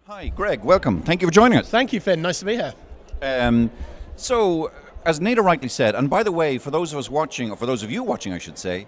Hi, Greg. Welcome. Thank you for joining us. Thank you, Finn. Nice to be here. So, as Nada rightly said, and by the way, for those of us watching, or for those of you watching, I should say,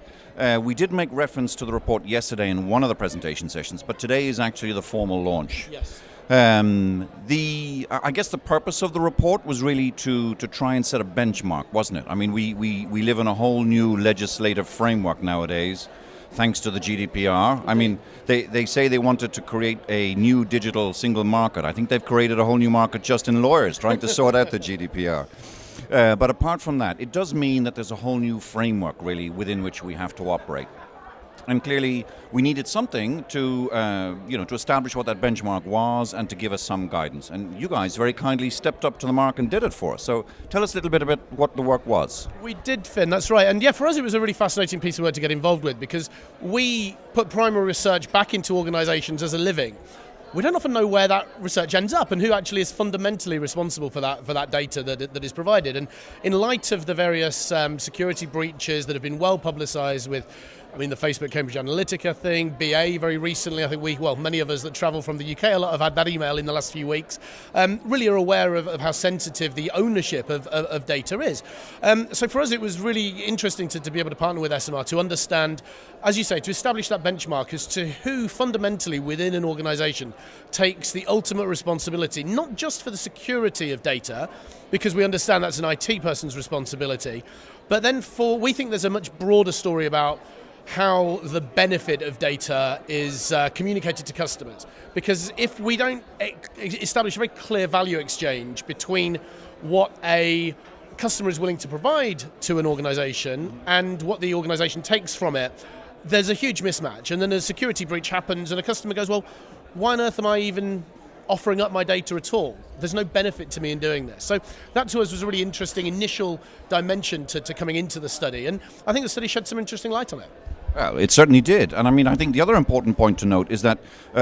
we did make reference to the report yesterday in one of the presentation sessions, but today is actually the formal launch. Yes. I guess the purpose of the report was really to try and set a benchmark, wasn't it? I mean, we live in a whole new legislative framework nowadays, thanks to the GDPR. I mean, they say they wanted to create a new digital single market. I think they've created a whole new market just in lawyers, trying to sort out the GDPR. But apart from that, it does mean that there's a whole new framework, really, within which we have to operate. And clearly, we needed something to, to establish what that benchmark was and to give us some guidance. And you guys very kindly stepped up to the mark and did it for us. So tell us a little bit about what the work was. We did, Finn, that's right. And yeah, for us it was a really fascinating piece of work to get involved with because we put primary research back into organisations as a living. We don't often know where that research ends up and who actually is fundamentally responsible for that data that is provided. And in light of the various security breaches that have been well publicised with, the Facebook Cambridge Analytica thing, BA very recently, I think many of us that travel from the UK, a lot have had that email in the last few weeks, really are aware of how sensitive the ownership of data is. So for us it was really interesting to be able to partner with ESOMAR to understand, as you say, to establish that benchmark as to who fundamentally within an organisation takes the ultimate responsibility, not just for the security of data, because we understand that's an IT person's responsibility, but then we think there's a much broader story about how the benefit of data is communicated to customers. Because if we don't establish a very clear value exchange between what a customer is willing to provide to an organisation and what the organisation takes from it, there's a huge mismatch. And then a security breach happens and a customer goes, well, why on earth am I even offering up my data at all? There's no benefit to me in doing this. So that to us was a really interesting initial dimension to coming into the study. And I think the study shed some interesting light on it. Well, it certainly did. And I think the other important point to note is that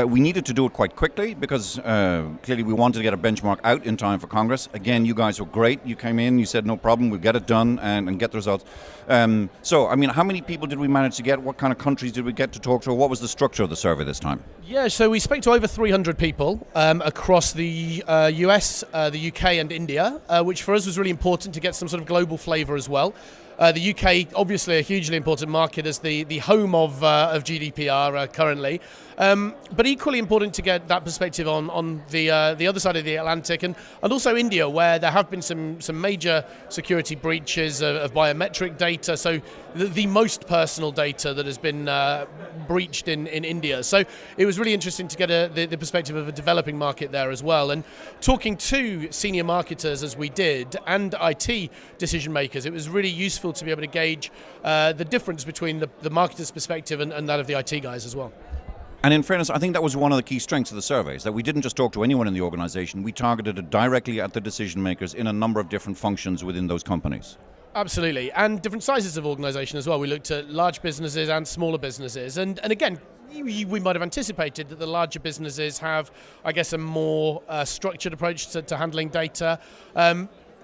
we needed to do it quite quickly because clearly we wanted to get a benchmark out in time for Congress. Again, you guys were great. You came in, you said no problem, we'll get it done and get the results. How many people did we manage to get? What kind of countries did we get to talk to? What was the structure of the survey this time? Yeah, so we spoke to over 300 people across the US, the UK and India, which for us was really important to get some sort of global flavour as well. The UK, obviously a hugely important market as the home of GDPR currently, but equally important to get that perspective on the other side of the Atlantic and also India, where there have been some major security breaches of biometric data, so the most personal data that has been breached in India. So it was really interesting to get the perspective of a developing market there as well. And talking to senior marketers as we did and IT decision makers, it was really useful to be able to gauge the difference between the marketer's perspective and that of the IT guys as well. And in fairness, I think that was one of the key strengths of the surveys, that we didn't just talk to anyone in the organization, we targeted it directly at the decision makers in a number of different functions within those companies. Absolutely, and different sizes of organization as well. We looked at large businesses and smaller businesses, and again, we might have anticipated that the larger businesses have, I guess, a more structured approach to handling data.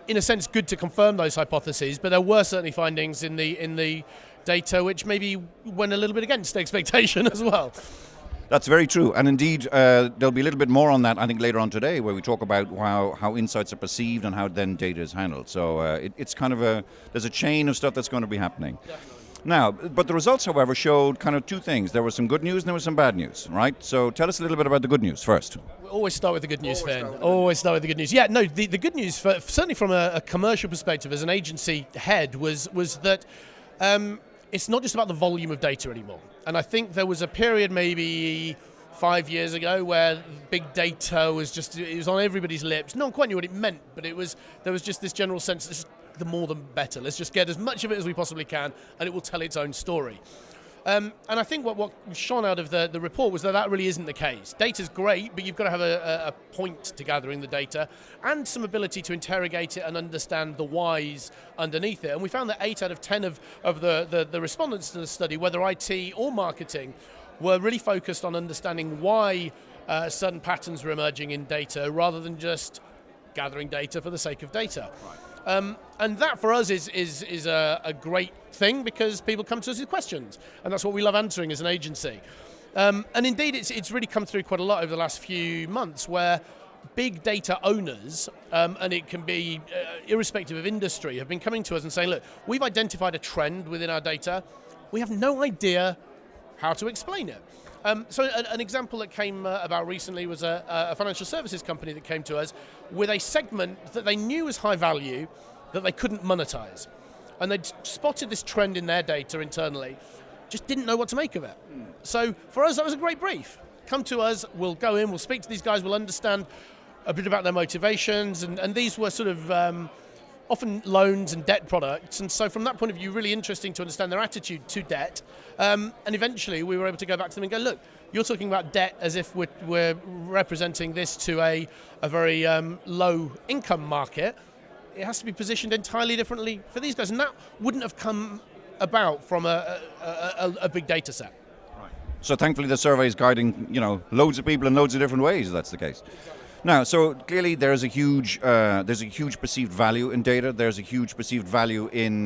In a sense, good to confirm those hypotheses, but there were certainly findings in the data which maybe went a little bit against expectation as well. That's very true, and indeed there'll be a little bit more on that I think later on today, where we talk about how insights are perceived and how then data is handled. So it's kind of there's a chain of stuff that's going to be happening. Definitely. Now, but the results, however, showed kind of two things. There was some good news and there was some bad news, right? So tell us a little bit about the good news first. We always start with the good news, Finn. Always start with the good news. Yeah, no, the good news, certainly from a commercial perspective as an agency head, was that it's not just about the volume of data anymore. And I think there was a period maybe 5 years ago where big data it was on everybody's lips. No one quite knew what it meant, but there was just this general sense that the more the better. Let's just get as much of it as we possibly can and it will tell its own story. And I think what shone out of the report was that really isn't the case. Data's great, but you've got to have a point to gathering the data and some ability to interrogate it and understand the whys underneath it. And we found that 8 out of 10 of the respondents to the study, whether IT or marketing, were really focused on understanding why certain patterns were emerging in data rather than just gathering data for the sake of data. Right. And that for us is a great thing because people come to us with questions, and that's what we love answering as an agency. And indeed, it's really come through quite a lot over the last few months, where big data owners, and it can be irrespective of industry, have been coming to us and saying, look, we've identified a trend within our data. We have no idea how to explain it. So an example that came about recently was a financial services company that came to us with a segment that they knew was high value that they couldn't monetize. And they'd spotted this trend in their data internally, just didn't know what to make of it. So for us, that was a great brief. Come to us, we'll go in, we'll speak to these guys, we'll understand a bit about their motivations, and these were sort of often loans and debt products, and so from that point of view, really interesting to understand their attitude to debt. And eventually we were able to go back to them and go, look, you're talking about debt as if we're representing this to a very low income market. It has to be positioned entirely differently for these guys, and that wouldn't have come about from a big data set. Right. So thankfully the survey is guiding, loads of people in loads of different ways, that's the case. Now, so clearly there's a huge perceived value in data. There's a huge perceived value in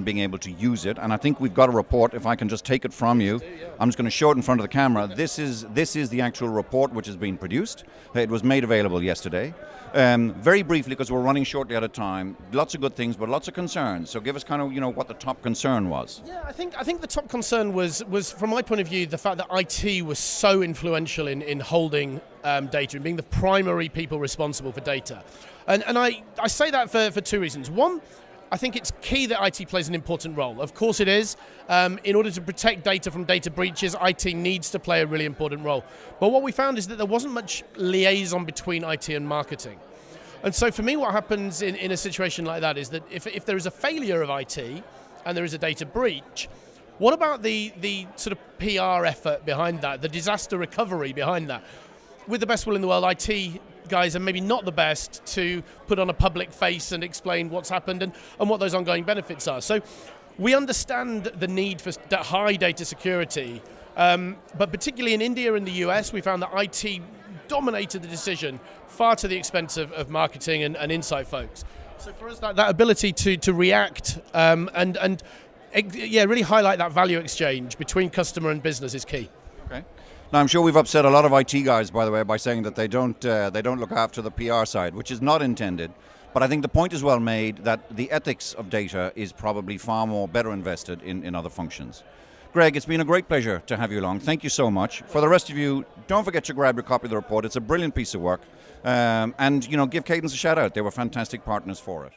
being able to use it. And I think we've got a report. If I can just take it from you, I'm just going to show it in front of the camera. This is the actual report which has been produced. It was made available yesterday. Very briefly, because we're running shortly out of time. Lots of good things, but lots of concerns. So give us kind of what the top concern was. Yeah, I think the top concern was from my point of view the fact that IT was so influential in holding data and being the primary people responsible for data. And I say that for two reasons. One, I think it's key that IT plays an important role. Of course it is. In order to protect data from data breaches, IT needs to play a really important role. But what we found is that there wasn't much liaison between IT and marketing. And so for me, what happens in a situation like that is that if there is a failure of IT and there is a data breach, what about the sort of PR effort behind that, the disaster recovery behind that? With the best will in the world, IT guys are maybe not the best to put on a public face and explain what's happened and what those ongoing benefits are. So we understand the need for high data security, but particularly in India and the US, we found that IT dominated the decision far to the expense of marketing and insight folks. So for us, that ability to react and really highlight that value exchange between customer and business is key. Okay. Now, I'm sure we've upset a lot of IT guys, by the way, by saying that they don't look after the PR side, which is not intended. But I think the point is well made that the ethics of data is probably far more better invested in other functions. Greg, it's been a great pleasure to have you along. Thank you so much. For the rest of you, don't forget to grab your copy of the report. It's a brilliant piece of work. And give Cadence a shout out. They were fantastic partners for it.